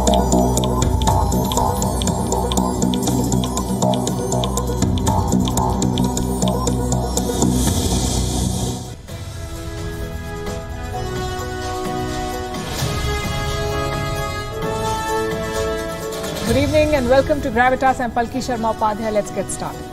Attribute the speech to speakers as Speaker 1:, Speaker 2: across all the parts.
Speaker 1: Good evening and welcome to Gravitas. I'm Palki, Sharma, Upadhyay. Let's get started.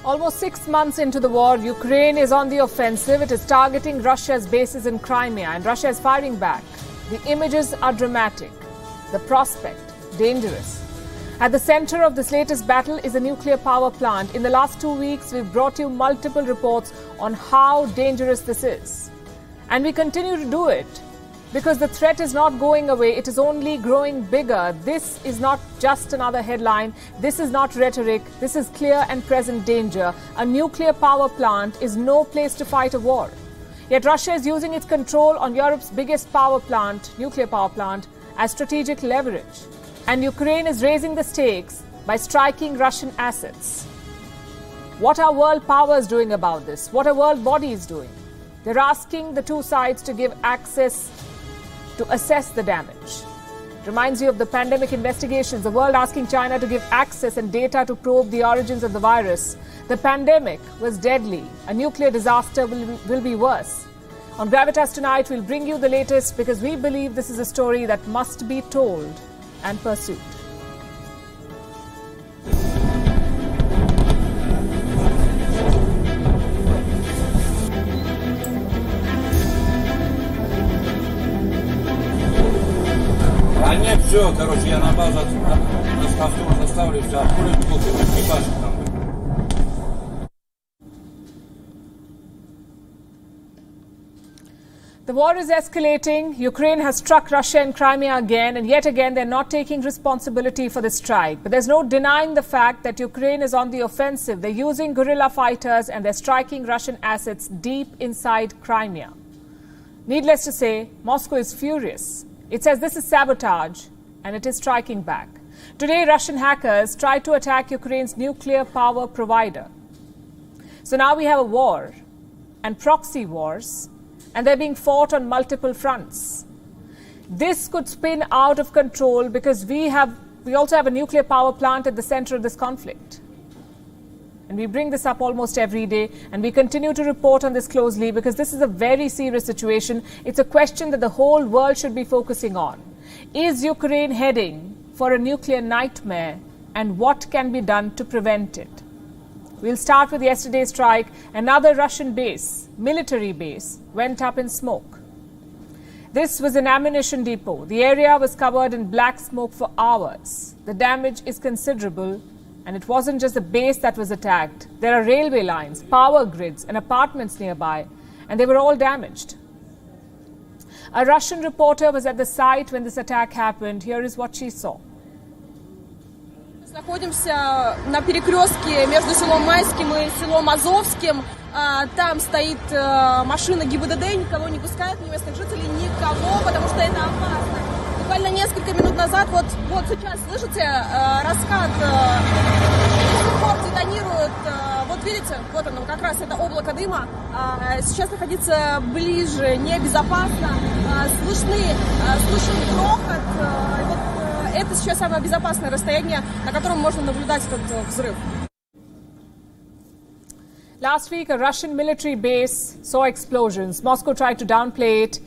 Speaker 1: Almost 6 months into the war, Ukraine is on the offensive. It is targeting Russia's bases in Crimea, and Russia is firing back. The images are dramatic. The prospect, dangerous. At the center of this latest battle is a nuclear power plant. In the last 2 weeks, we've brought you multiple reports on how dangerous this is. And we continue to do it because the threat is not going away. It is only growing bigger. This is not just another headline. This is not rhetoric. This is clear and present danger. A nuclear power plant is no place to fight a war. Yet Russia is using its control on Europe's biggest power plant, nuclear power plant, as strategic leverage. And Ukraine is raising the stakes by striking Russian assets. What are world powers doing about this? What are world bodies doing? They're asking the two sides to give access to assess the damage. Reminds you of the pandemic investigations, the world asking China to give access and data to probe the origins of the virus. The pandemic was deadly. A nuclear disaster will be worse. On Gravitas tonight, we'll bring you the latest because we believe this is a story that must be told and pursued.
Speaker 2: А нет, все, короче, я на базу автомат оставлю, все, открою, экипаж там.
Speaker 1: The war is escalating. Ukraine has struck Russia in Crimea again, and yet again they're not taking responsibility for the strike. But there's no denying the fact that Ukraine is on the offensive. They're using guerrilla fighters and they're striking Russian assets deep inside Crimea. Needless to say, Moscow is furious. It says this is sabotage, and it is striking back. Today, Russian hackers tried to attack Ukraine's nuclear power provider. So now we have a war and proxy wars, and they're being fought on multiple fronts. This could spin out of control because we also have a nuclear power plant at the center of this conflict. And we bring this up almost every day, and we continue to report on this closely because this is a very serious situation. It's a question that the whole world should be focusing on. Is Ukraine heading for a nuclear nightmare, and what can be done to prevent it? We'll start with yesterday's strike. Another Russian base, military base, went up in smoke. This was an ammunition depot. The area was covered in black smoke for hours. The damage is considerable. And it wasn't just the base that was attacked. There are railway lines, power grids, and apartments nearby, and they were all damaged. A Russian reporter was at the site when this attack happened. Here is what she saw.
Speaker 3: Находимся на перекрестке между селом Майским и селом Азовским. Там стоит машина ГИБДД, никого не пускает, ни местных жителей, никого, потому что это опасно. Буквально несколько минут назад, вот сейчас, слышите, раскат, детонирует, вот видите, вот оно, как раз это облако дыма, сейчас находиться ближе небезопасно, слышен грохот, вот это сейчас самое безопасное расстояние, на котором можно наблюдать этот взрыв.
Speaker 1: Last week, a Russian military base saw explosions. Moscow tried to downplay it.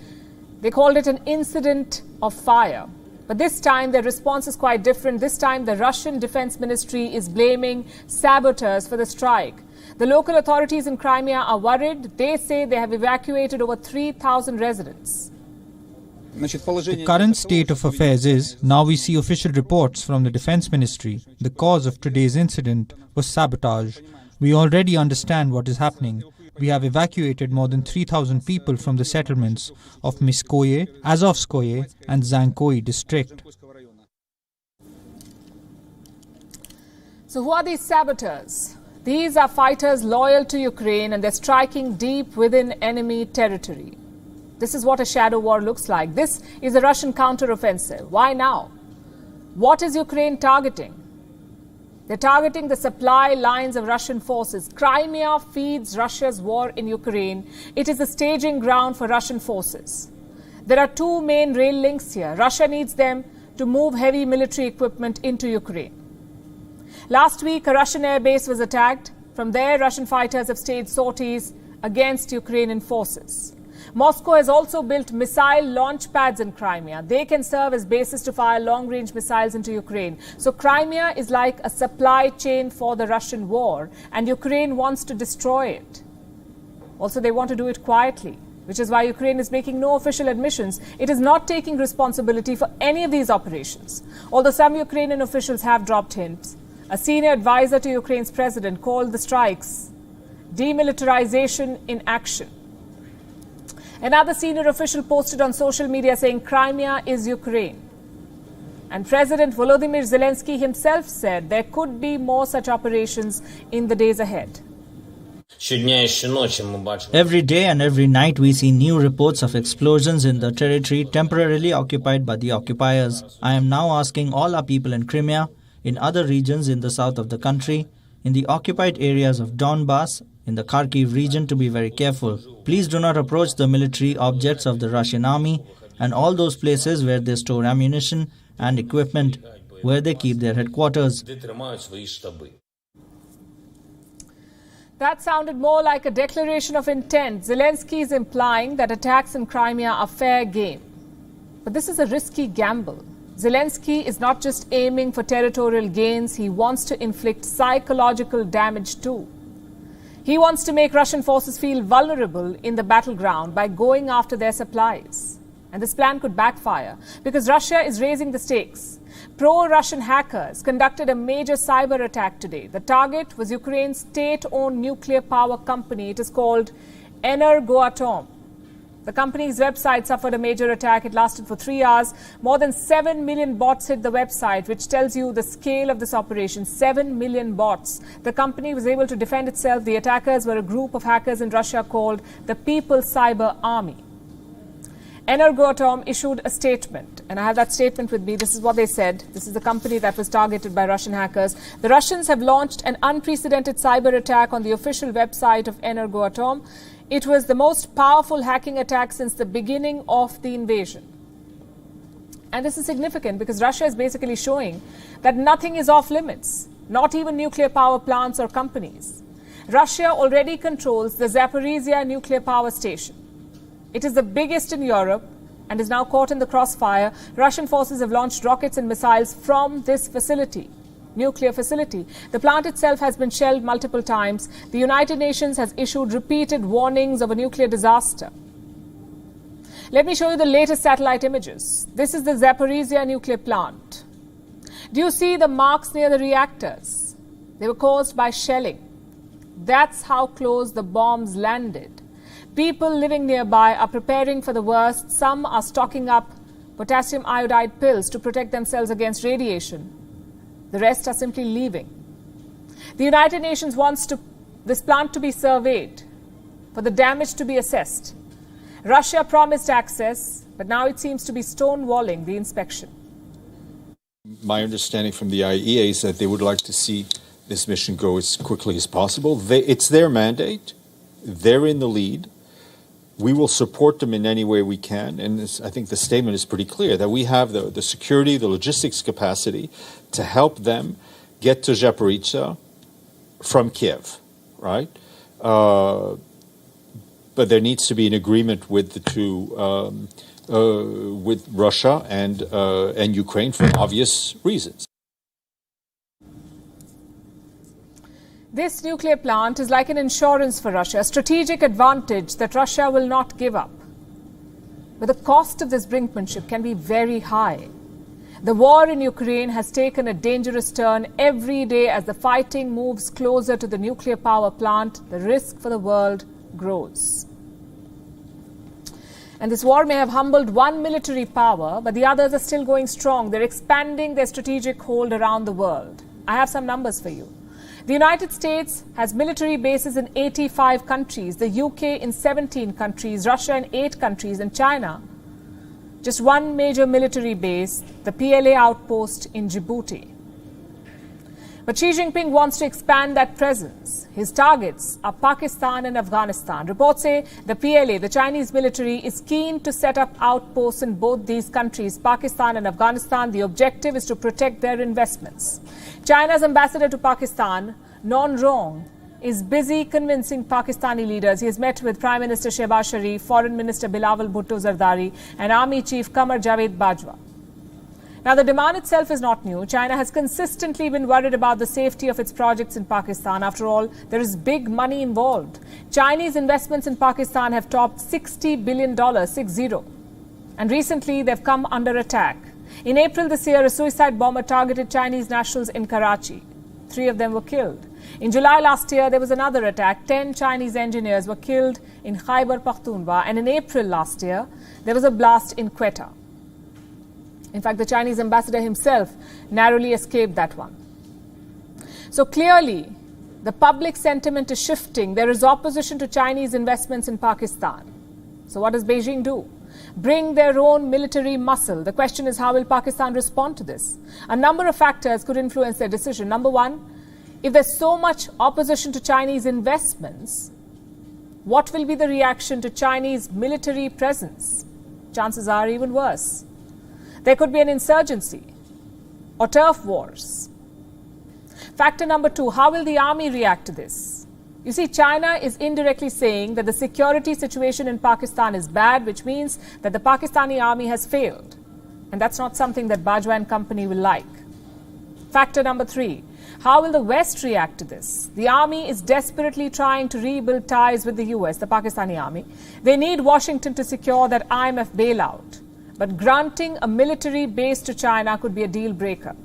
Speaker 1: They called it an incident of fire. But this time, their response is quite different. This time, the Russian Defense Ministry is blaming saboteurs for the strike. The local authorities in Crimea are worried. They say they have evacuated over 3,000 residents.
Speaker 4: The current state of affairs is, now we see official reports from the Defense Ministry. The cause of today's incident was sabotage. We already understand what is happening. We have evacuated more than 3,000 people from the settlements of Miskoye, Azovskoye and Zankoye district.
Speaker 1: So who are these saboteurs? These are fighters loyal to Ukraine and they're striking deep within enemy territory. This is what a shadow war looks like. This is a Russian counter-offensive. Why now? What is Ukraine targeting? They're targeting the supply lines of Russian forces. Crimea feeds Russia's war in Ukraine. It is the staging ground for Russian forces. There are two main rail links here. Russia needs them to move heavy military equipment into Ukraine. Last week, a Russian airbase was attacked. From there, Russian fighters have staged sorties against Ukrainian forces. Moscow has also built missile launch pads in Crimea. They can serve as bases to fire long-range missiles into Ukraine. So Crimea is like a supply chain for the Russian war, and Ukraine wants to destroy it. Also, they want to do it quietly, which is why Ukraine is making no official admissions. It is not taking responsibility for any of these operations. Although some Ukrainian officials have dropped hints, a senior advisor to Ukraine's president called the strikes demilitarization in action. Another senior official posted on social media saying Crimea is Ukraine. And President Volodymyr Zelensky himself said there could be more such operations in the days ahead.
Speaker 5: Every day and every night we see new reports of explosions in the territory temporarily occupied by the occupiers. I am now asking all our people in Crimea, in other regions in the south of the country, in the occupied areas of Donbass, in the Kharkiv region to be very careful. Please do not approach the military objects of the Russian army and all those places where they store ammunition and equipment, where they keep their headquarters.
Speaker 1: That sounded more like a declaration of intent. Zelensky is implying that attacks in Crimea are fair game. But this is a risky gamble. Zelensky is not just aiming for territorial gains, he wants to inflict psychological damage too. He wants to make Russian forces feel vulnerable in the battleground by going after their supplies. And this plan could backfire because Russia is raising the stakes. Pro-Russian hackers conducted a major cyber attack today. The target was Ukraine's state-owned nuclear power company. It is called Energoatom. The company's website suffered a major attack. It lasted for 3 hours. More than 7 million bots hit the website, which tells you the scale of this operation. 7 million bots. The company was able to defend itself. The attackers were a group of hackers in Russia called the People's Cyber Army. Energoatom issued a statement, and I have that statement with me. This is what they said. This is the company that was targeted by Russian hackers. The Russians have launched an unprecedented cyber attack on the official website of Energoatom. It was the most powerful hacking attack since the beginning of the invasion. And this is significant because Russia is basically showing that nothing is off limits, not even nuclear power plants or companies. Russia already controls the Zaporizhia nuclear power station. It is the biggest in Europe and is now caught in the crossfire. Russian forces have launched rockets and missiles from this facility. Nuclear facility. The plant itself has been shelled multiple times. The United Nations has issued repeated warnings of a nuclear disaster. Let me show you the latest satellite images. This is the Zaporizhia nuclear plant. Do you see the marks near the reactors? They were caused by shelling. That's how close the bombs landed. People living nearby are preparing for the worst. Some are stocking up potassium iodide pills to protect themselves against radiation. The rest are simply leaving. The United Nations wants this plant to be surveyed, for the damage to be assessed. Russia promised access, but now it seems to be stonewalling the inspection.
Speaker 6: My understanding from the IAEA is that they would like to see this mission go as quickly as possible. It's their mandate. They're in the lead. We will support them in any way we can. And I think the statement is pretty clear that we have the security, the logistics capacity to help them get to Zaporizhia from Kiev, right? But there needs to be an agreement with the two, with Russia and Ukraine for obvious reasons.
Speaker 1: This nuclear plant is like an insurance for Russia, a strategic advantage that Russia will not give up. But the cost of this brinkmanship can be very high. The war in Ukraine has taken a dangerous turn every day as the fighting moves closer to the nuclear power plant. The risk for the world grows. And this war may have humbled one military power, but the others are still going strong. They're expanding their strategic hold around the world. I have some numbers for you. The United States has military bases in 85 countries, the UK in 17 countries, Russia in 8 countries, and China just one major military base, the PLA outpost in Djibouti. But Xi Jinping wants to expand that presence. His targets are Pakistan and Afghanistan. Reports say the PLA, the Chinese military, is keen to set up outposts in both these countries, Pakistan and Afghanistan. The objective is to protect their investments. China's ambassador to Pakistan, Non is busy convincing Pakistani leaders. He has met with Prime Minister Shehbaz Sharif, Foreign Minister Bilawal Bhutto Zardari, and Army Chief Qamar Javed Bajwa. Now, the demand itself is not new. China has consistently been worried about the safety of its projects in Pakistan. After all, there is big money involved. Chinese investments in Pakistan have topped $60 billion, 60. And recently, they've come under attack. In April this year, a suicide bomber targeted Chinese nationals in Karachi. 3 of them were killed. In July last year, there was another attack. 10 Chinese engineers were killed in Khyber Pakhtunkhwa. And in April last year, there was a blast in Quetta. In fact, the Chinese ambassador himself narrowly escaped that one. So clearly, the public sentiment is shifting. There is opposition to Chinese investments in Pakistan. So what does Beijing do? Bring their own military muscle. The question is, how will Pakistan respond to this? A number of factors could influence their decision. Number one, if there's so much opposition to Chinese investments, what will be the reaction to Chinese military presence? Chances are even worse. There could be an insurgency or turf wars. Factor number 2, how will the army react to this? You see, China is indirectly saying that the security situation in Pakistan is bad, which means that the Pakistani army has failed. And that's not something that Bajwa and company will like. Factor number 3, how will the West react to this? The army is desperately trying to rebuild ties with the US, the Pakistani army. They need Washington to secure that IMF bailout. But granting a military base to China could be a deal breaker.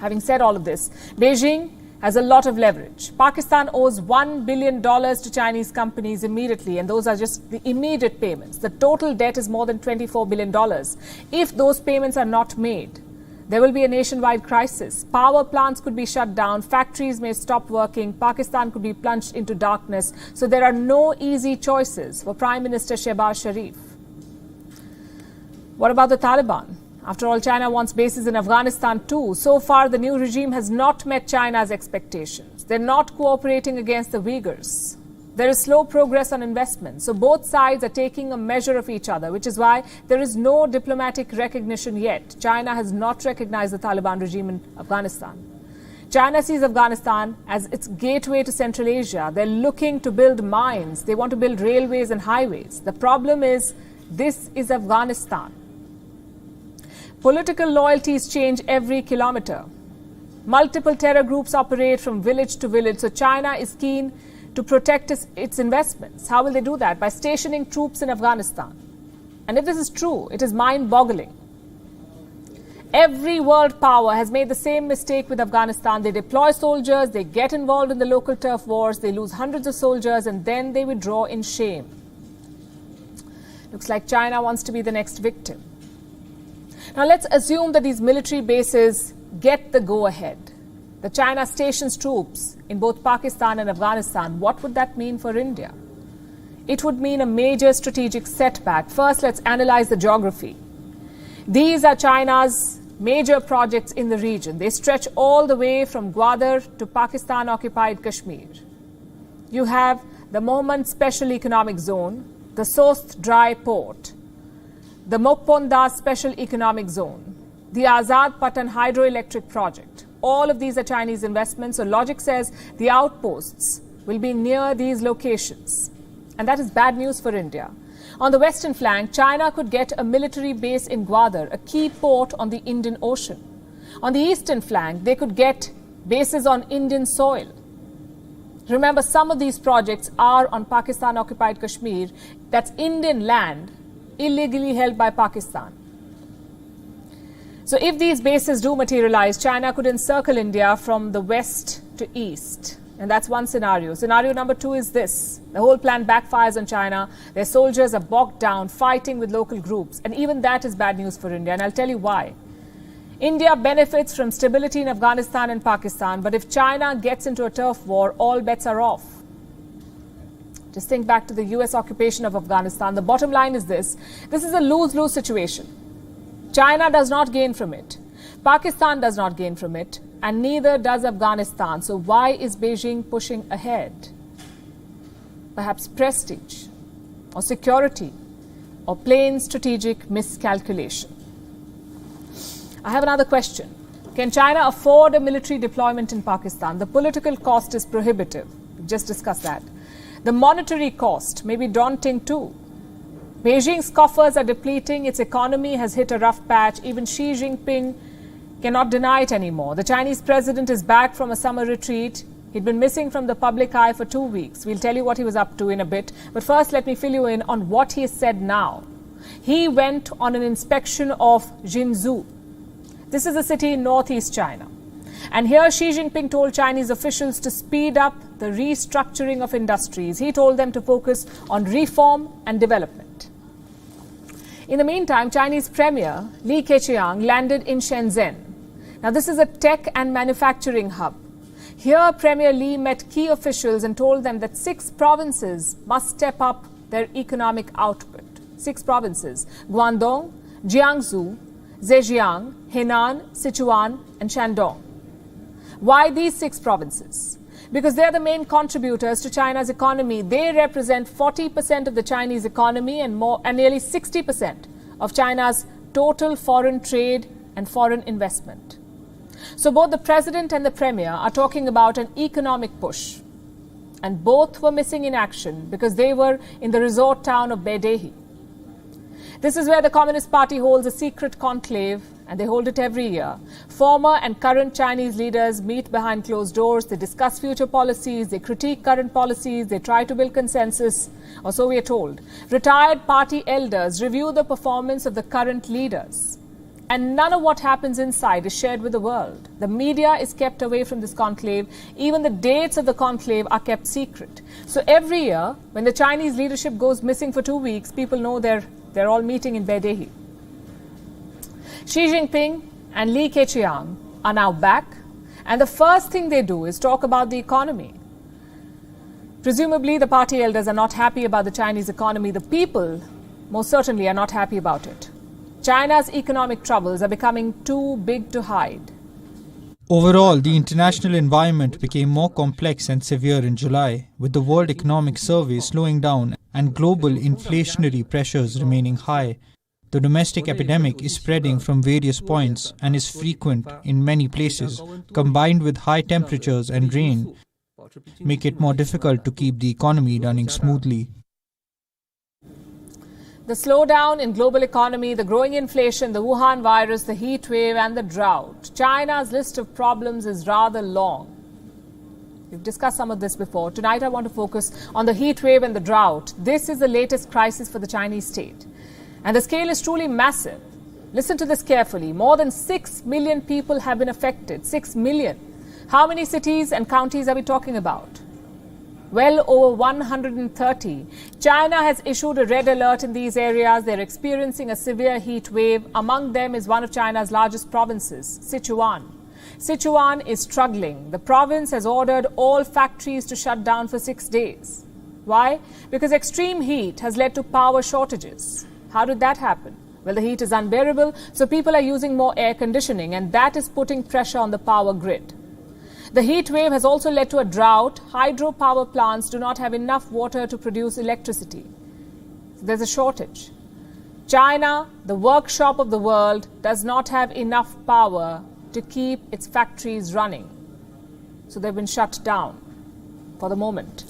Speaker 1: Having said all of this, Beijing has a lot of leverage. Pakistan owes $1 billion to Chinese companies immediately, and those are just the immediate payments. The total debt is more than $24 billion. If those payments are not made, there will be a nationwide crisis. Power plants could be shut down, factories may stop working, Pakistan could be plunged into darkness. So there are no easy choices for Prime Minister Shehbaz Sharif. What about the Taliban? After all, China wants bases in Afghanistan too. So far, the new regime has not met China's expectations. They're not cooperating against the Uyghurs. There is slow progress on investment. So both sides are taking a measure of each other, which is why there is no diplomatic recognition yet. China has not recognized the Taliban regime in Afghanistan. China sees Afghanistan as its gateway to Central Asia. They're looking to build mines. They want to build railways and highways. The problem is, this is Afghanistan. Political loyalties change every kilometer. Multiple terror groups operate from village to village. So China is keen to protect its investments. How will they do that? By stationing troops in Afghanistan. And if this is true, it is mind-boggling. Every world power has made the same mistake with Afghanistan. They deploy soldiers, they get involved in the local turf wars, they lose hundreds of soldiers, and then they withdraw in shame. Looks like China wants to be the next victim. Now let's assume that these military bases get the go-ahead. The China stations troops in both Pakistan and Afghanistan. What would that mean for India? It would mean a major strategic setback. First, let's analyze the geography. These are China's major projects in the region. They stretch all the way from Gwadar to Pakistan-occupied Kashmir. You have the Mohmand Special Economic Zone, the Sost Dry Port, the Mokponda Special Economic Zone, the Azad Patan Hydroelectric Project. All of these are Chinese investments, so logic says the outposts will be near these locations. And that is bad news for India. On the western flank, China could get a military base in Gwadar, a key port on the Indian Ocean. On the eastern flank, they could get bases on Indian soil. Remember, some of these projects are on Pakistan-occupied Kashmir. That's Indian land, illegally held by Pakistan. So if these bases do materialize, China could encircle India from the west to east. And that's one scenario. Scenario number 2 is this. The whole plan backfires on China. Their soldiers are bogged down, fighting with local groups. And even that is bad news for India. And I'll tell you why. India benefits from stability in Afghanistan and Pakistan. But if China gets into a turf war, all bets are off. Just think back to the US occupation of Afghanistan. The bottom line is this. This is a lose-lose situation. China does not gain from it. Pakistan does not gain from it. And neither does Afghanistan. So why is Beijing pushing ahead? Perhaps prestige, or security, or plain strategic miscalculation. I have another question. Can China afford a military deployment in Pakistan? The political cost is prohibitive. We've just discussed that. The monetary cost may be daunting too. Beijing's coffers are depleting. Its economy has hit a rough patch. Even Xi Jinping cannot deny it anymore. The Chinese president is back from a summer retreat. He'd been missing from the public eye for 2 weeks. We'll tell you what he was up to in a bit. But first, let me fill you in on what he has said now. He went on an inspection of Jinzhou. This is a city in northeast China. And here Xi Jinping told Chinese officials to speed up the restructuring of industries. He told them to focus on reform and development. In the meantime, Chinese Premier Li Keqiang landed in Shenzhen. Now, this is a tech and manufacturing hub. Here, Premier Li met key officials and told them that 6 provinces must step up their economic output. 6 provinces: Guangdong, Jiangsu, Zhejiang, Henan, Sichuan, and Shandong. Why these 6 provinces? Because they're the main contributors to China's economy. They represent 40% of the Chinese economy and nearly 60% of China's total foreign trade and foreign investment. So both the president and the premier are talking about an economic push. And both were missing in action because they were in the resort town of Baidehi. This is where the Communist Party holds a secret conclave, and they hold it every year. Former and current Chinese leaders meet behind closed doors. They discuss future policies. They critique current policies. They try to build consensus, or so we are told. Retired party elders review the performance of the current leaders. And none of what happens inside is shared with the world. The media is kept away from this conclave. Even the dates of the conclave are kept secret. So every year, when the Chinese leadership goes missing for 2 weeks, people know they're all meeting in Baidehi. Xi Jinping and Li Keqiang are now back, and the first thing they do is talk about the economy. Presumably, the party elders are not happy about the Chinese economy. The people most certainly are not happy about it. China's economic troubles are becoming too big to hide.
Speaker 4: Overall, the international environment became more complex and severe in July, with the World Economic Survey slowing down and global inflationary pressures remaining high. The domestic epidemic is spreading from various points and is frequent in many places, combined with high temperatures and rain, make it more difficult to keep the economy running smoothly.
Speaker 1: The slowdown in global economy, the growing inflation, the Wuhan virus, the heat wave and the drought. China's list of problems is rather long. We've discussed some of this before. Tonight I want to focus on the heat wave and the drought. This is the latest crisis for the Chinese state. And the scale is truly massive. Listen to this carefully. More than 6 million people have been affected. 6 million. How many cities and counties are we talking about? Well over 130. China has issued a red alert in these areas. They're experiencing a severe heat wave. Among them is one of China's largest provinces, Sichuan. Sichuan is struggling. The province has ordered all factories to shut down for 6 days. Why? Because extreme heat has led to power shortages. How did that happen? Well, the heat is unbearable, so people are using more air conditioning, and that is putting pressure on the power grid. The heat wave has also led to a drought. Hydropower plants do not have enough water to produce electricity. So there's a shortage. China, the workshop of the world, does not have enough power to keep its factories running. So they've been shut down for the moment.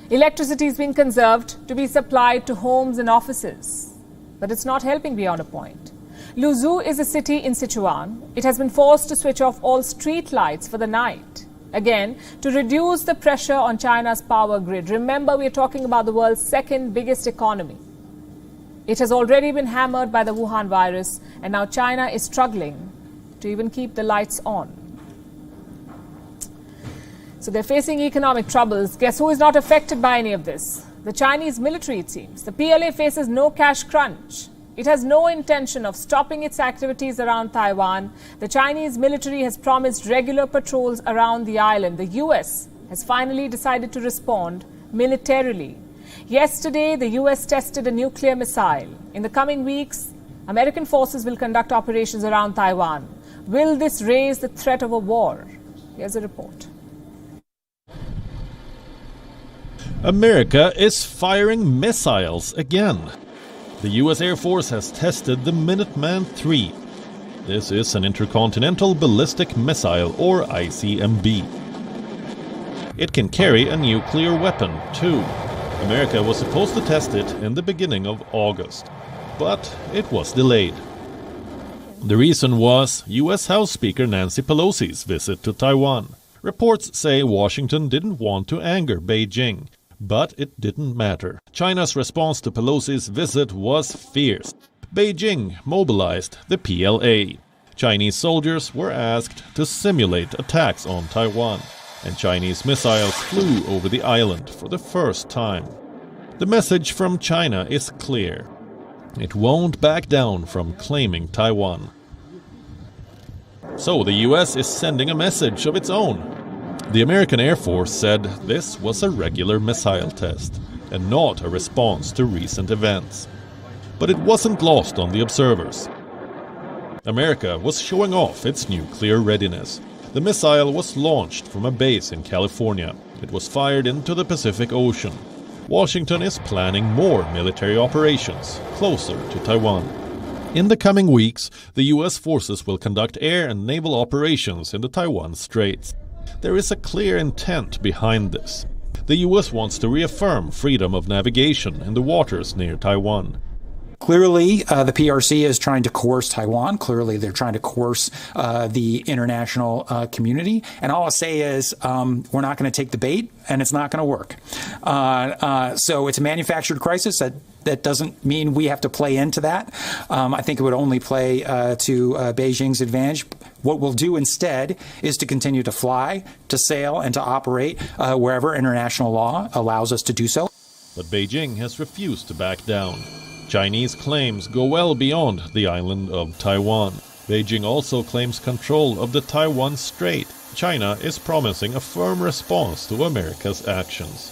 Speaker 1: Electricity is being conserved to be supplied to homes and offices. But it's not helping beyond a point. Luzhu is a city in Sichuan. It has been forced to switch off all street lights for the night. Again, to reduce the pressure on China's power grid. Remember, we're talking about the world's second biggest economy. It has already been hammered by the Wuhan virus, and now China is struggling to even keep the lights on. So they're facing economic troubles. Guess who is not affected by any of this? The Chinese military, it seems. The PLA faces no cash crunch. It has no intention of stopping its activities around Taiwan. The Chinese military has promised regular patrols around the island. The US has finally decided to respond militarily. Yesterday, the US tested a nuclear missile. In the coming weeks, American forces will conduct operations around Taiwan. Will this raise the threat of a war? Here's a report.
Speaker 7: America is firing missiles again. The US Air Force has tested the Minuteman III. This is an intercontinental ballistic missile, or ICBM. It can carry a nuclear weapon, too. America was supposed to test it in the beginning of August, but it was delayed. The reason was US House Speaker Nancy Pelosi's visit to Taiwan. Reports say Washington didn't want to anger Beijing, but it didn't matter. China's response to Pelosi's visit was fierce. Beijing mobilized the PLA. Chinese soldiers were asked to simulate attacks on Taiwan, and Chinese missiles flew over the island for the first time. The message from China is clear. It won't back down from claiming Taiwan. So the US is sending a message of its own. The American Air Force said this was a regular missile test and not a response to recent events. But it wasn't lost on the observers. America was showing off its nuclear readiness. The missile was launched from a base in California. It was fired into the Pacific Ocean. Washington is planning more military operations closer to Taiwan. In the coming weeks, the US forces will conduct air and naval operations in the Taiwan Straits. There is a clear intent behind this. The US wants to reaffirm freedom of navigation in the waters near Taiwan.
Speaker 8: Clearly, the PRC is trying to coerce Taiwan. Clearly, they're trying to coerce the international community. And all I'll say is we're not going to take the bait, and it's not going to work. So it's a manufactured crisis. That doesn't mean we have to play into that. I think it would only play to Beijing's advantage. What we'll do instead is to continue to fly, to sail, and to operate wherever international law allows us to do so.
Speaker 7: But Beijing has refused to back down. Chinese claims go well beyond the island of Taiwan. Beijing also claims control of the Taiwan Strait. China is promising a firm response to America's actions.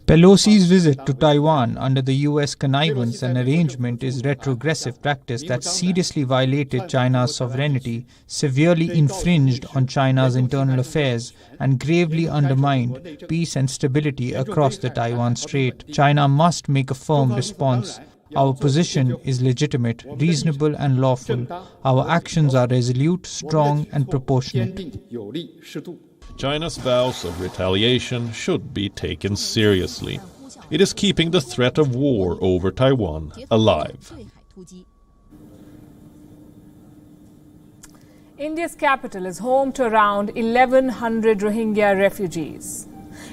Speaker 4: Pelosi's visit to Taiwan under the US connivance and arrangement is retrogressive practice that seriously violated China's sovereignty, severely infringed on China's internal affairs, and gravely undermined peace and stability across the Taiwan Strait. China must make a firm response. Our position is legitimate, reasonable and lawful. Our actions are resolute, strong and proportionate.
Speaker 7: China's vows of retaliation should be taken seriously. It is keeping the threat of war over Taiwan alive.
Speaker 1: India's capital is home to around 1,100 Rohingya refugees.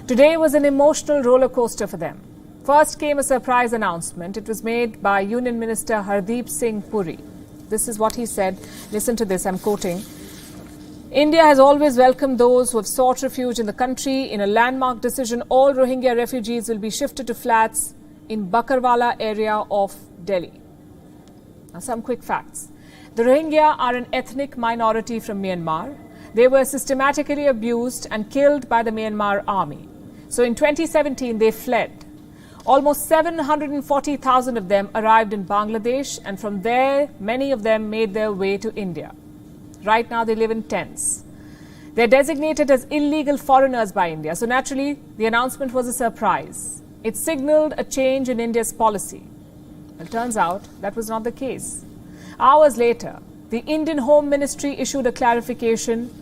Speaker 1: Today was an emotional roller coaster for them. First came a surprise announcement. It was made by Union Minister Hardeep Singh Puri. This is what he said. Listen to this, I'm quoting. India has always welcomed those who have sought refuge in the country. In a landmark decision, all Rohingya refugees will be shifted to flats in Bakarwala area of Delhi. Now, some quick facts. The Rohingya are an ethnic minority from Myanmar. They were systematically abused and killed by the Myanmar army. So in 2017, they fled. Almost 740,000 of them arrived in Bangladesh, and from there, many of them made their way to India. Right now, they live in tents. They're designated as illegal foreigners by India. So naturally, the announcement was a surprise. It signaled a change in India's policy. Well, it turns out that was not the case. Hours later, the Indian Home Ministry issued a clarification,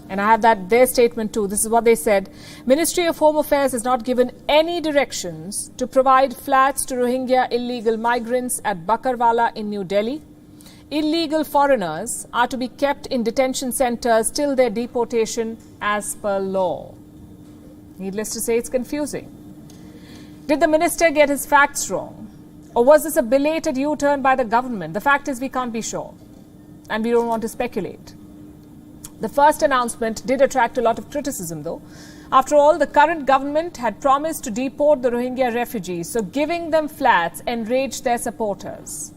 Speaker 1: and I have their statement too. This is what they said. Ministry of Home Affairs has not given any directions to provide flats to Rohingya illegal migrants at Bakarwala in New Delhi. Illegal foreigners are to be kept in detention centers till their deportation as per law. Needless to say, it's confusing. Did the minister get his facts wrong? Or was this a belated U-turn by the government? The fact is we can't be sure. And we don't want to speculate. The first announcement did attract a lot of criticism, though. After all, the current government had promised to deport the Rohingya refugees, so giving them flats enraged their supporters.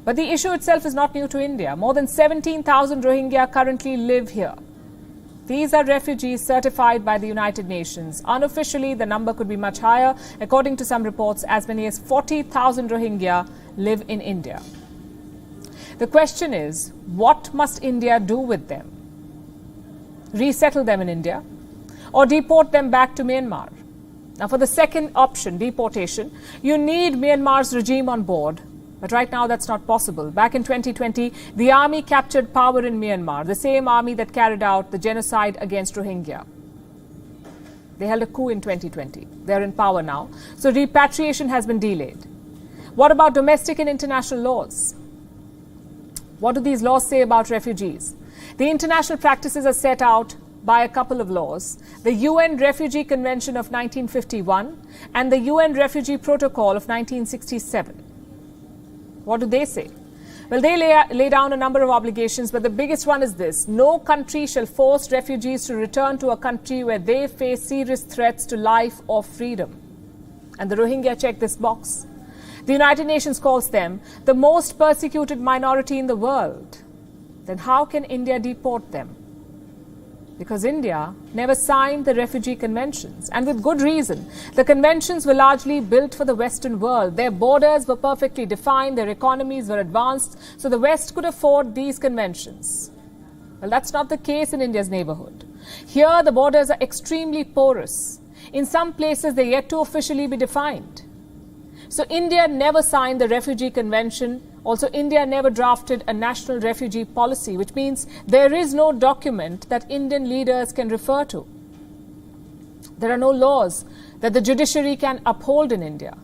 Speaker 1: But the issue itself is not new to India. More than 17,000 Rohingya currently live here. These are refugees certified by the United Nations. Unofficially, the number could be much higher. According to some reports, as many as 40,000 Rohingya live in India. The question is, what must India do with them? Resettle them in India or deport them back to Myanmar? Now, for the second option, deportation, you need Myanmar's regime on board. But right now, that's not possible. Back in 2020, the army captured power in Myanmar, the same army that carried out the genocide against Rohingya. They held a coup in 2020. They're in power now. So repatriation has been delayed. What about domestic and international laws? What do these laws say about refugees? The international practices are set out by a couple of laws, the UN Refugee Convention of 1951 and the UN Refugee Protocol of 1967. What do they say? Well, they lay down a number of obligations, but the biggest one is this. No country shall force refugees to return to a country where they face serious threats to life or freedom. And the Rohingya check this box. The United Nations calls them the most persecuted minority in the world. Then how can India deport them? Because India never signed the refugee conventions, and with good reason. The conventions were largely built for the Western world. Their borders were perfectly defined, their economies were advanced, so the West could afford these conventions. Well, that's not the case in India's neighborhood. Here, the borders are extremely porous. In some places, they're yet to officially be defined. So India never signed the refugee convention. Also, India never drafted a national refugee policy, which means there is no document that Indian leaders can refer to. There are no laws that the judiciary can uphold in India.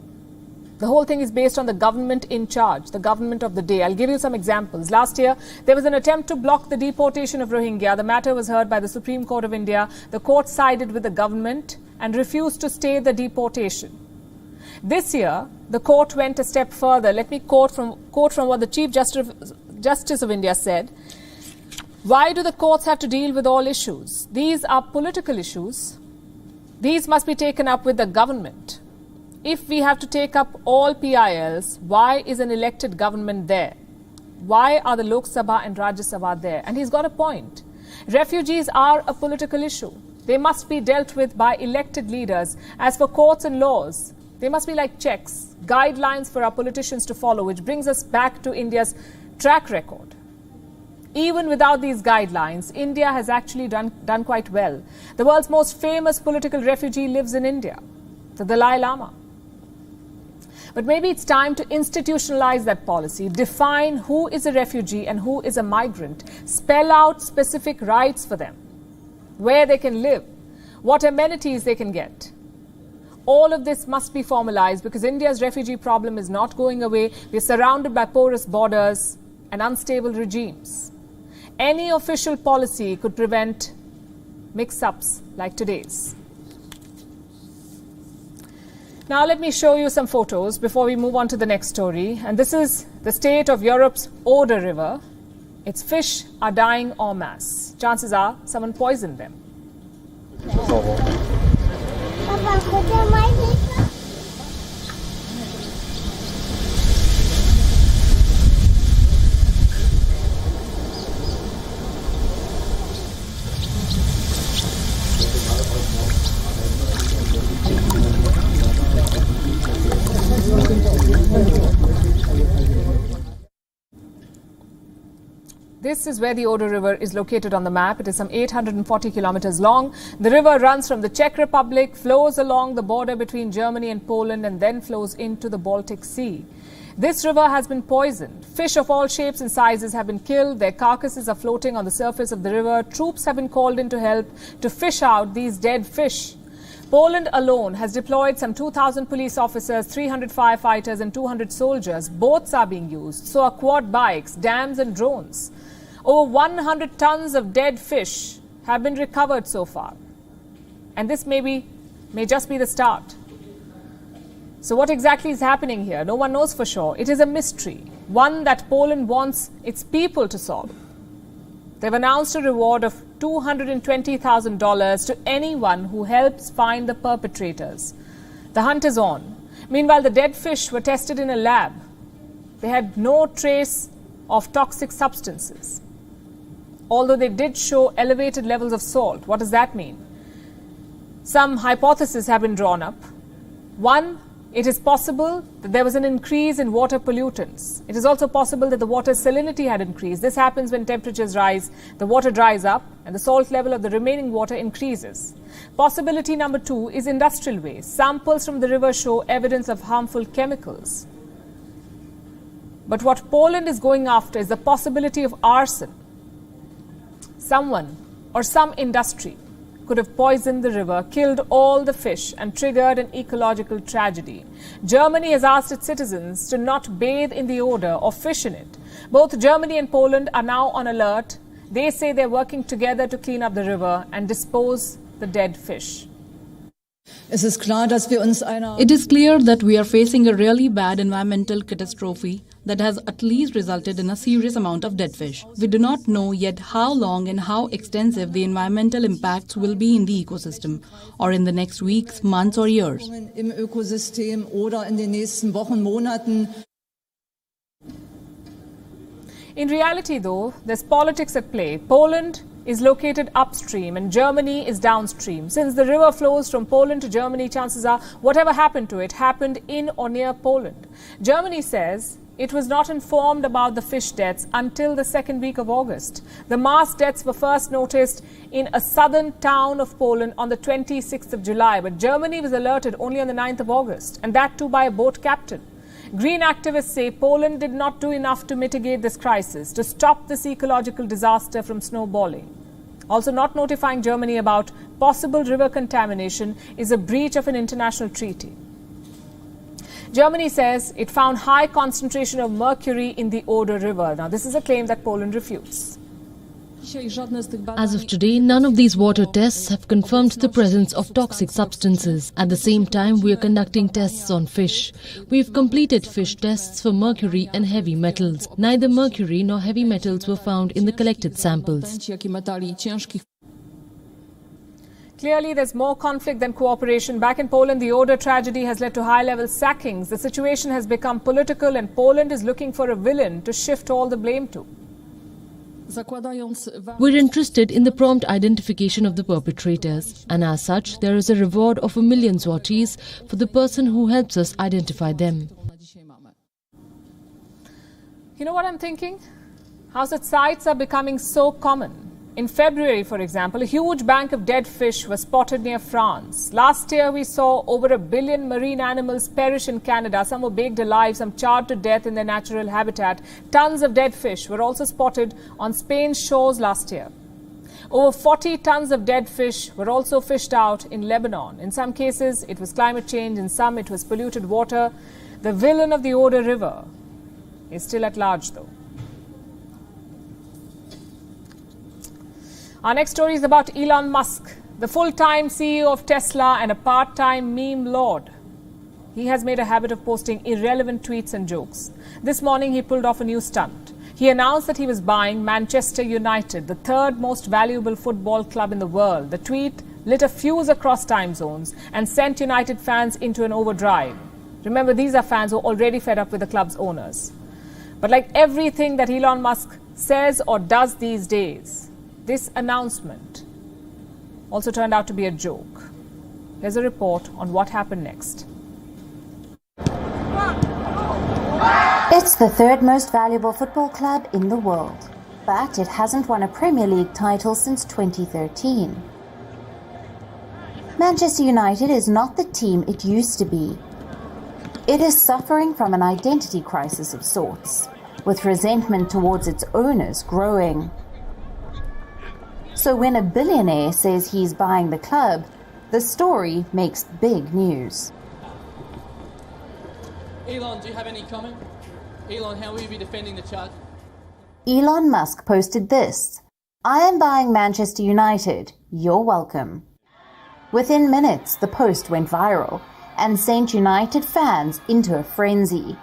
Speaker 1: The whole thing is based on the government in charge, the government of the day. I'll give you some examples. Last year, there was an attempt to block the deportation of Rohingya. The matter was heard by the Supreme Court of India. The court sided with the government and refused to stay the deportation. This year, the court went a step further. Let me quote from what the Chief Justice of India said. Why do the courts have to deal with all issues? These are political issues. These must be taken up with the government. If we have to take up all PILs, why is an elected government there? Why are the Lok Sabha and Rajya Sabha there? And he's got a point. Refugees are a political issue. They must be dealt with by elected leaders. As for courts and laws, they must be like checks, guidelines for our politicians to follow, which brings us back to India's track record. Even without these guidelines, India has actually done quite well. The world's most famous political refugee lives in India, the Dalai Lama. But maybe it's time to institutionalize that policy, define who is a refugee and who is a migrant, spell out specific rights for them, where they can live, what amenities they can get. All of this must be formalized because India's refugee problem is not going away. We're surrounded by porous borders and unstable regimes. Any official policy could prevent mix-ups like today's. Now let me show you some photos before we move on to the next story. And this is the state of Europe's Oder River. Its fish are dying en masse. Chances are someone poisoned them. This is where the Oder River is located on the map. It is some 840 kilometers long. The river runs from the Czech Republic, flows along the border between Germany and Poland, and then flows into the Baltic Sea. This river has been poisoned. Fish of all shapes and sizes have been killed. Their carcasses are floating on the surface of the river. Troops have been called in to help to fish out these dead fish. Poland alone has deployed some 2,000 police officers, 300 firefighters and 200 soldiers. Boats are being used, so are quad bikes, dams and drones. Over 100 tons of dead fish have been recovered so far. And this may just be the start. So what exactly is happening here? No one knows for sure. It is a mystery, one that Poland wants its people to solve. They've announced a reward of $220,000 to anyone who helps find the perpetrators. The hunt is on. Meanwhile, the dead fish were tested in a lab. They had no trace of toxic substances, although they did show elevated levels of salt. What does that mean? Some hypotheses have been drawn up. One, it is possible that there was an increase in water pollutants. It is also possible that the water salinity had increased. This happens when temperatures rise, the water dries up, and the salt level of the remaining water increases. Possibility number two is industrial waste. Samples from the river show evidence of harmful chemicals. But what Poland is going after is the possibility of arson. Someone or some industry could have poisoned the river, killed all the fish, and triggered an ecological tragedy. Germany has asked its citizens to not bathe in the Oder or fish in it. Both Germany and Poland are now on alert. They say they're working together to clean up the river and dispose the dead fish.
Speaker 9: It is clear that we are facing a really bad environmental catastrophe that has at least resulted in a serious amount of dead fish. We do not know yet how long and how extensive the environmental impacts will be in the ecosystem, or in the next weeks, months or years.
Speaker 1: In reality, though, there's politics at play. Poland is located upstream and Germany is downstream. Since the river flows from Poland to Germany, chances are whatever happened to it happened in or near Poland. Germany says it was not informed about the fish deaths until the second week of August. The mass deaths were first noticed in a southern town of Poland on the 26th of July, but Germany was alerted only on the 9th of August, and that too by a boat captain. Green activists say Poland did not do enough to mitigate this crisis, to stop this ecological disaster from snowballing. Also, not notifying Germany about possible river contamination is a breach of an international treaty. Germany says it found high concentration of mercury in the Oder River. Now, this is a claim that Poland refutes.
Speaker 10: As of today, none of these water tests have confirmed the presence of toxic substances. At the same time, we are conducting tests on fish. We've completed fish tests for mercury and heavy metals. Neither mercury nor heavy metals were found in the collected samples.
Speaker 1: Clearly, there's more conflict than cooperation. Back in Poland, the Oder tragedy has led to high-level sackings. The situation has become political and Poland is looking for a villain to shift all the blame to.
Speaker 10: We're interested in the prompt identification of the perpetrators, and as such, there is a reward of 1 million zlotys for the person who helps us identify them.
Speaker 1: You know what I'm thinking? How such sites are becoming so common. In February, for example, a huge bank of dead fish was spotted near France. Last year, we saw over 1 billion marine animals perish in Canada. Some were baked alive, some charred to death in their natural habitat. Tons of dead fish were also spotted on Spain's shores last year. Over 40 tons of dead fish were also fished out in Lebanon. In some cases, it was climate change. In some, it was polluted water. The villain of the Oder River is still at large, though. Our next story is about Elon Musk, the full-time CEO of Tesla and a part-time meme lord. He has made a habit of posting irrelevant tweets and jokes. This morning, he pulled off a new stunt. He announced that he was buying Manchester United, the third most valuable football club in the world. The tweet lit a fuse across time zones and sent United fans into an overdrive. Remember, these are fans who are already fed up with the club's owners. But like everything that Elon Musk says or does these days, this announcement also turned out to be a joke. Here's a report on what happened next.
Speaker 11: It's the third most valuable football club in the world, but it hasn't won a Premier League title since 2013. Manchester United is not the team it used to be. It is suffering from an identity crisis of sorts, with resentment towards its owners growing. So when a billionaire says he's buying the club, the story makes big news.
Speaker 12: Elon, do you have any comment? Elon, how will you be defending the charge?
Speaker 11: Elon Musk posted this: "I am buying Manchester United. You're welcome." Within minutes, the post went viral. and sent United fans into a frenzy.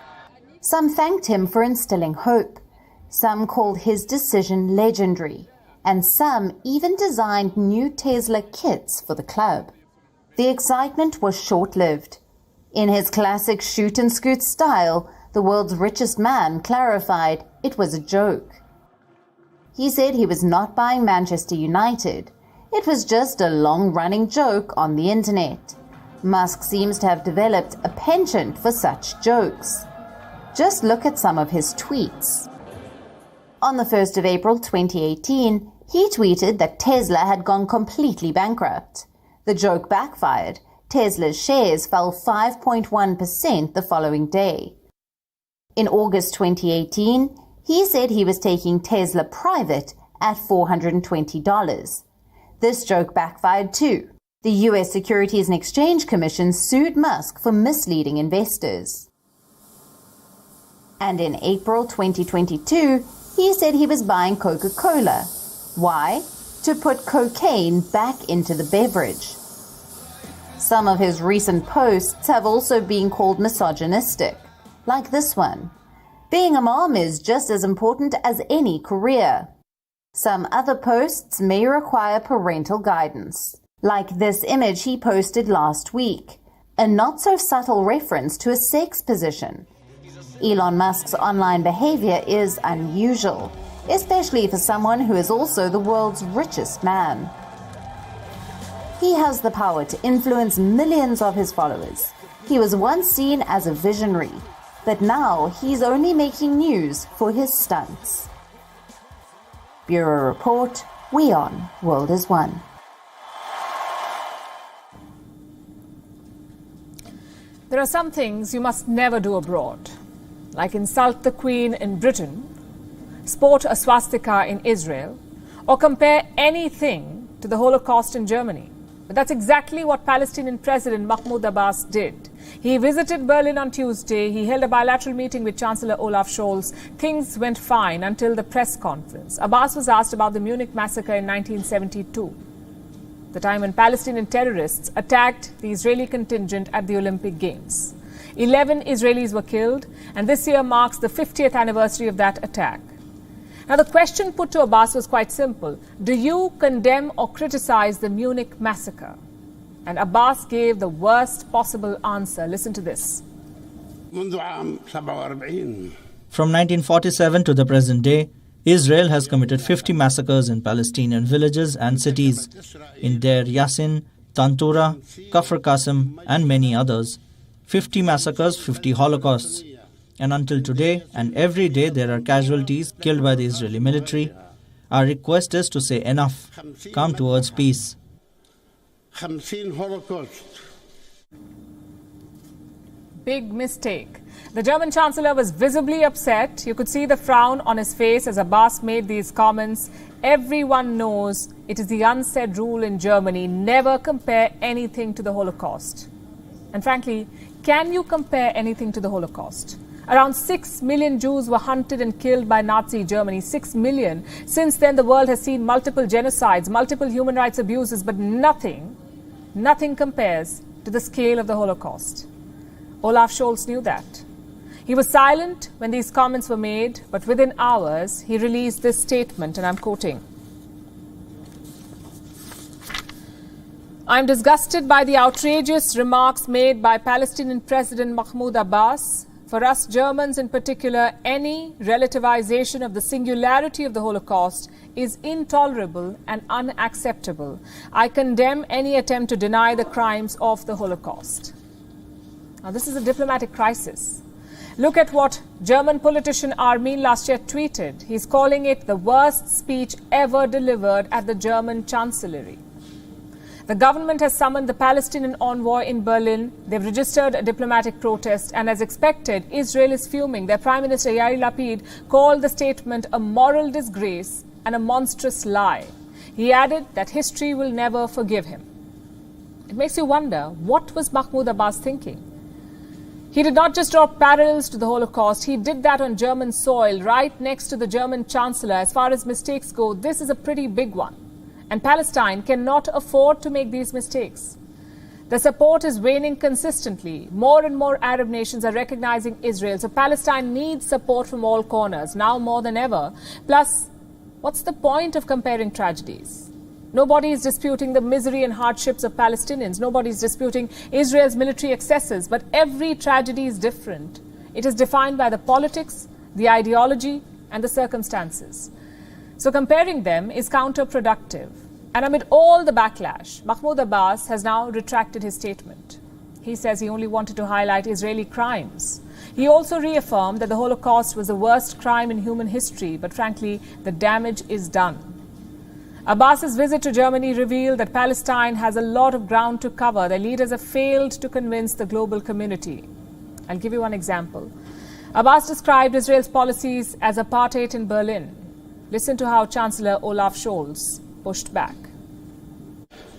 Speaker 11: Some thanked him for instilling hope. Some called his decision legendary, and some even designed new Tesla kits for the club. The excitement was short-lived. In his classic shoot-and-scoot style, the world's richest man clarified it was a joke. He said he was not buying Manchester United. It was just a long-running joke on the internet. Musk seems to have developed a penchant for such jokes. Just look at some of his tweets. On the 1st of April 2018, he tweeted that Tesla had gone completely bankrupt. The joke backfired. Tesla's shares fell 5.1% the following day. In August 2018, he said he was taking Tesla private at $420. This joke backfired too. The US Securities and Exchange Commission sued Musk for misleading investors. And in April 2022, he said he was buying Coca-Cola. Why? To put cocaine back into the beverage. Some of his recent posts have also been called misogynistic, like this one. Being a mom is just as important as any career. Some other posts may require parental guidance, like this image he posted last week, a not-so-subtle reference to a sex position. Elon Musk's online behavior is unusual, especially for someone who is also the world's richest man. He has the power to influence millions of his followers. He was once seen as a visionary, but now he's only making news for his stunts. Bureau Report, WION World is One.
Speaker 1: There are some things you must never do abroad, like insult the Queen in Britain, sport a swastika in Israel, or compare anything to the Holocaust in Germany. But that's exactly what Palestinian President Mahmoud Abbas did. He visited Berlin on Tuesday. He held a bilateral meeting with Chancellor Olaf Scholz. Things went fine until the press conference. Abbas was asked about the Munich massacre in 1972, the time when Palestinian terrorists attacked the Israeli contingent at the Olympic Games. 11 Israelis were killed, and this year marks the 50th anniversary of that attack. Now, the question put to Abbas was quite simple. Do you condemn or criticize the Munich massacre? And Abbas gave the worst possible answer. Listen to this.
Speaker 5: From 1947 to the present day, Israel has committed 50 massacres in Palestinian villages and cities, in Deir Yassin, Tantura, Kafr Qasim, and many others. 50 massacres, 50 holocausts. And until today, and every day, there are casualties killed by the Israeli military. Our request is to say enough, come towards peace.
Speaker 1: Big mistake. The German Chancellor was visibly upset. You could see the frown on his face as Abbas made these comments. Everyone knows it is the unsaid rule in Germany, never compare anything to the Holocaust. And frankly, can you compare anything to the Holocaust? Around 6 million Jews were hunted and killed by Nazi Germany. 6 million. Since then, the world has seen multiple genocides, multiple human rights abuses, but nothing compares to the scale of the Holocaust. Olaf Scholz knew that. He was silent when these comments were made, but within hours, he released this statement, and I'm quoting. I'm disgusted by the outrageous remarks made by Palestinian President Mahmoud Abbas. For us Germans in particular, any relativization of the singularity of the Holocaust is intolerable and unacceptable. I condemn any attempt to deny the crimes of the Holocaust. Now, this is a diplomatic crisis. Look at what German politician Armin last year tweeted. He's calling it the worst speech ever delivered at the German Chancellery. The government has summoned the Palestinian envoy in Berlin. They've registered a diplomatic protest, and as expected, Israel is fuming. Their Prime Minister Yair Lapid called the statement a moral disgrace and a monstrous lie. He added that history will never forgive him. It makes you wonder, what was Mahmoud Abbas thinking? He did not just draw parallels to the Holocaust. He did that on German soil, right next to the German Chancellor. As far as mistakes go, this is a pretty big one. And Palestine cannot afford to make these mistakes. The support is waning consistently. More and more Arab nations are recognizing Israel. So Palestine needs support from all corners, now more than ever. Plus, what's the point of comparing tragedies? Nobody is disputing the misery and hardships of Palestinians. Nobody is disputing Israel's military excesses. But every tragedy is different. It is defined by the politics, the ideology, and the circumstances. So comparing them is counterproductive. And amid all the backlash, Mahmoud Abbas has now retracted his statement. He says he only wanted to highlight Israeli crimes. He also reaffirmed that the Holocaust was the worst crime in human history, but frankly, the damage is done. Abbas's visit to Germany revealed that Palestine has a lot of ground to cover. Their leaders have failed to convince the global community. I'll give you one example. Abbas described Israel's policies as apartheid in Berlin. Listen to how Chancellor Olaf Scholz pushed back.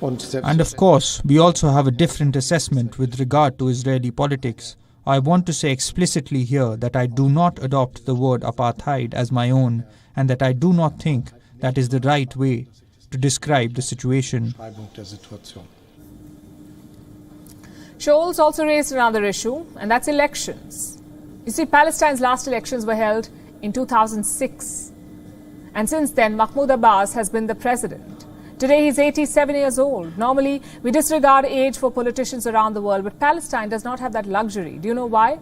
Speaker 4: And of course, we also have a different assessment with regard to Israeli politics. I want to say explicitly here that I do not adopt the word apartheid as my own, and that I do not think that is the right way to describe the situation.
Speaker 1: Scholz also raised another issue, and that's elections. You see, Palestine's last elections were held in 2006. And since then, Mahmoud Abbas has been the president. Today, he's 87 years old. Normally, we disregard age for politicians around the world, but Palestine does not have that luxury. Do you know why?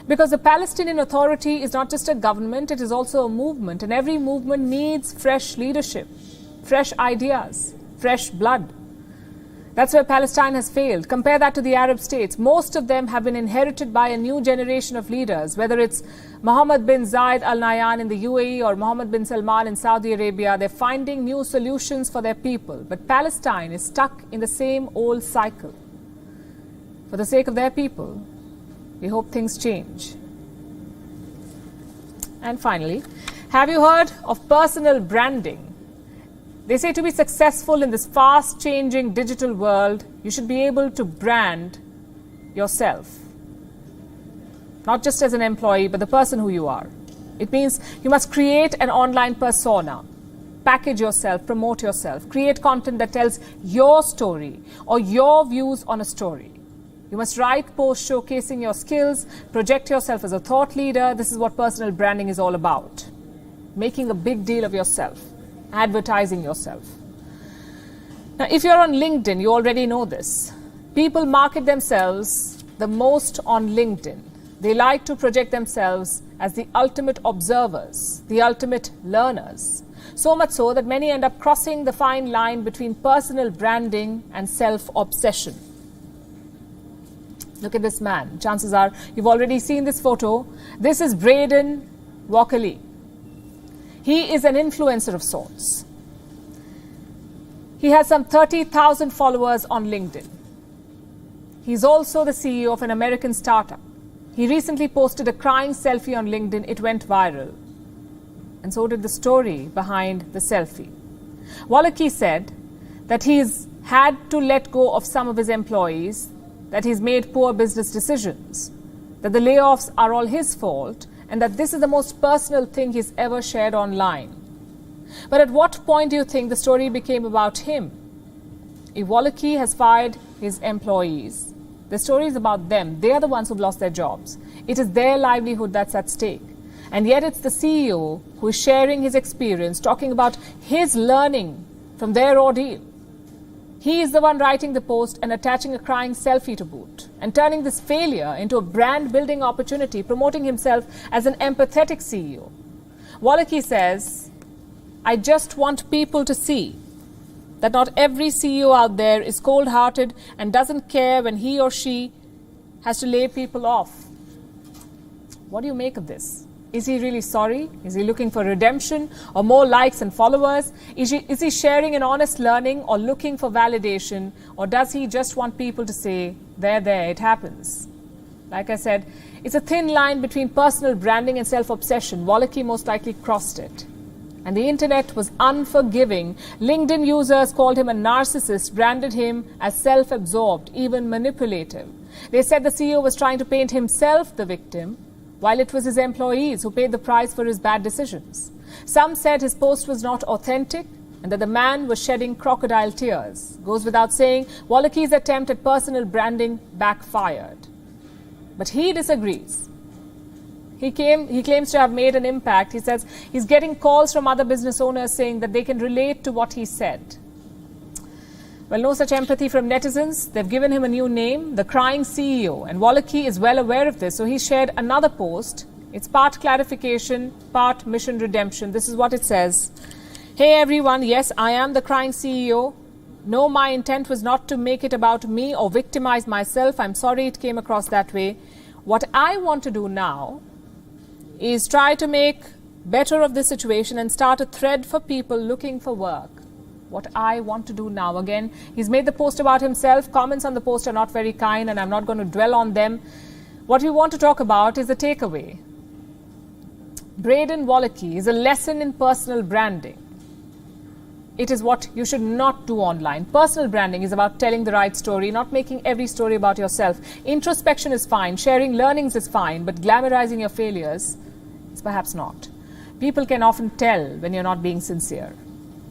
Speaker 1: Because the Palestinian Authority is not just a government, it is also a movement. And every movement needs fresh leadership, fresh ideas, fresh blood. That's where Palestine has failed. Compare that to the Arab states. Most of them have been inherited by a new generation of leaders, whether it's Mohammed bin Zayed Al Nahyan in the UAE or Mohammed bin Salman in Saudi Arabia. They're finding new solutions for their people. But Palestine is stuck in the same old cycle. For the sake of their people, we hope things change. And finally, have you heard of personal branding? They say to be successful in this fast-changing digital world, you should be able to brand yourself. Not just as an employee, but the person who you are. It means you must create an online persona, package yourself, promote yourself, create content that tells your story or your views on a story. You must write posts showcasing your skills, project yourself as a thought leader. This is what personal branding is all about. Making a big deal of yourself. Advertising yourself. Now, if you're on LinkedIn, you already know this. People market themselves the most on LinkedIn. They like to project themselves as the ultimate observers, the ultimate learners. So much so that many end up crossing the fine line between personal branding and self-obsession. Look at this man. Chances are you've already seen this photo. This is Braden Walkerly. He is an influencer of sorts. He has some 30,000 followers on LinkedIn. He's also the CEO of an American startup. He recently posted a crying selfie on LinkedIn. It went viral. And so did the story behind the selfie. Walkerly said that he's had to let go of some of his employees, that he's made poor business decisions, that the layoffs are all his fault, and that this is the most personal thing he's ever shared online. But at what point do you think the story became about him? If Walkerly has fired his employees, the story is about them. They are the ones who've lost their jobs. It is their livelihood that's at stake. And yet it's the CEO who is sharing his experience, talking about his learning from their ordeal. He is the one writing the post and attaching a crying selfie to boot, and turning this failure into a brand-building opportunity, promoting himself as an empathetic CEO. Walkerly says, I just want people to see that not every CEO out there is cold-hearted and doesn't care when he or she has to lay people off. What do you make of this? Is he really sorry? Is he looking for redemption or more likes and followers? Is he sharing an honest learning or looking for validation? Or does he just want people to say, there, it happens? Like I said, it's a thin line between personal branding and self-obsession. Walkerly most likely crossed it. And the internet was unforgiving. LinkedIn users called him a narcissist, branded him as self-absorbed, even manipulative. They said the CEO was trying to paint himself the victim, while it was his employees who paid the price for his bad decisions. Some said his post was not authentic, and that the man was shedding crocodile tears. Goes without saying, Walaki's attempt at personal branding backfired. But he disagrees. He claims to have made an impact. He says he's getting calls from other business owners saying that they can relate to what he said. Well, no such empathy from netizens. They've given him a new name, the crying CEO. And Walaki is well aware of this, so he shared another post. It's part clarification, part mission redemption. This is what it says. Hey everyone, yes, I am the crying CEO. No, my intent was not to make it about me or victimize myself. I'm sorry it came across that way. What I want to do now is try to make better of this situation and start a thread for people looking for work. What I want to do now. Again, he's made the post about himself. Comments on the post are not very kind and I'm not going to dwell on them. What we want to talk about is the takeaway. Braden Walaki is a lesson in personal branding. It is what you should not do online. Personal branding is about telling the right story, not making every story about yourself. Introspection is fine, sharing learnings is fine, but glamorizing your failures is perhaps not. People can often tell when you're not being sincere.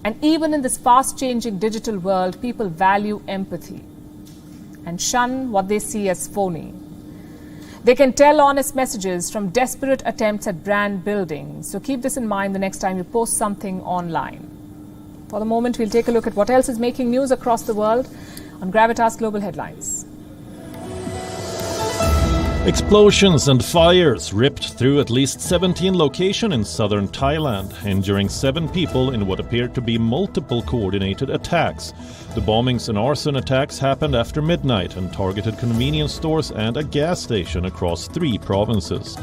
Speaker 1: And even in this fast-changing digital world, people value empathy and shun what they see as phony. They can tell honest messages from desperate attempts at brand building. So keep this in mind the next time you post something online. For the moment, we'll take a look at what else is making news across the world on Gravitas Global Headlines.
Speaker 7: Explosions and fires ripped through at least 17 locations in southern Thailand, injuring 7 people in what appeared to be multiple coordinated attacks. The bombings and arson attacks happened after midnight and targeted convenience stores and a gas station across 3 provinces.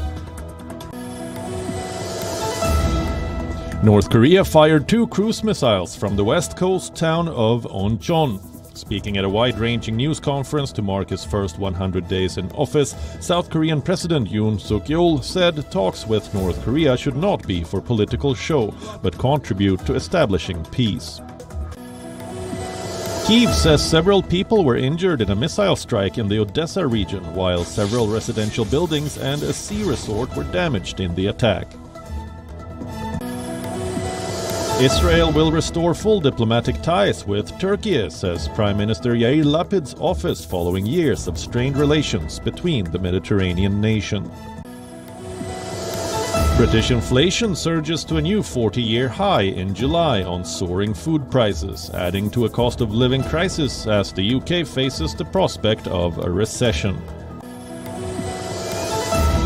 Speaker 7: North Korea fired 2 cruise missiles from the west coast town of Oncheon. Speaking at a wide-ranging news conference to mark his first 100 days in office, South Korean President Yoon Suk-yeol said talks with North Korea should not be for political show, but contribute to establishing peace. Kyiv says several people were injured in a missile strike in the Odessa region, while several residential buildings and a ski resort were damaged in the attack. Israel will restore full diplomatic ties with Turkey, says Prime Minister Yair Lapid's office following years of strained relations between the Mediterranean nation. British inflation surges to a new 40-year high in July on soaring food prices, adding to a cost of living crisis as the UK faces the prospect of a recession.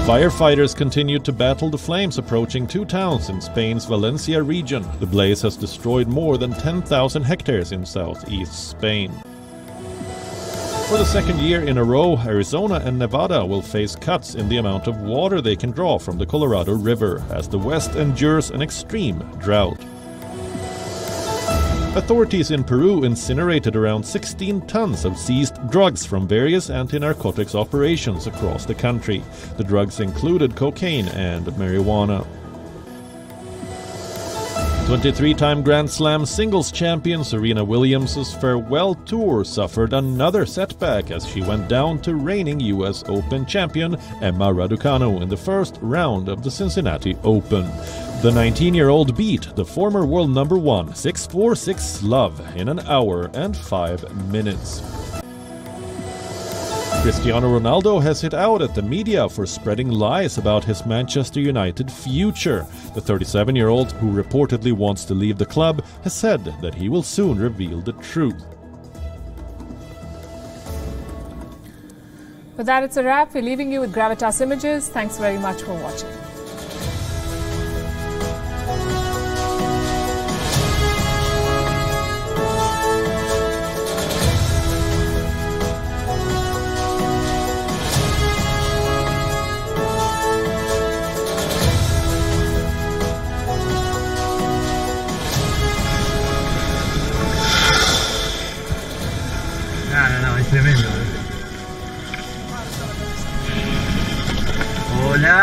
Speaker 7: Firefighters continued to battle the flames approaching 2 towns in Spain's Valencia region. The blaze has destroyed more than 10,000 hectares in southeast Spain. For the second year in a row, Arizona and Nevada will face cuts in the amount of water they can draw from the Colorado River as the West endures an extreme drought. Authorities in Peru incinerated around 16 tons of seized drugs from various anti-narcotics operations across the country. The drugs included cocaine and marijuana. 23-time Grand Slam singles champion Serena Williams' farewell tour suffered another setback as she went down to reigning U.S. Open champion Emma Raducanu in the first round of the Cincinnati Open. The 19-year-old beat the former world number 1 6-4-6 Slav in an hour and 5 minutes. Cristiano Ronaldo has hit out at the media for spreading lies about his Manchester United future. The 37-year-old, who reportedly wants to leave the club, has said that he will soon reveal the truth.
Speaker 1: With that, it's a wrap. We're leaving you with Gravitas Images. Thanks very much for watching.
Speaker 13: Hola.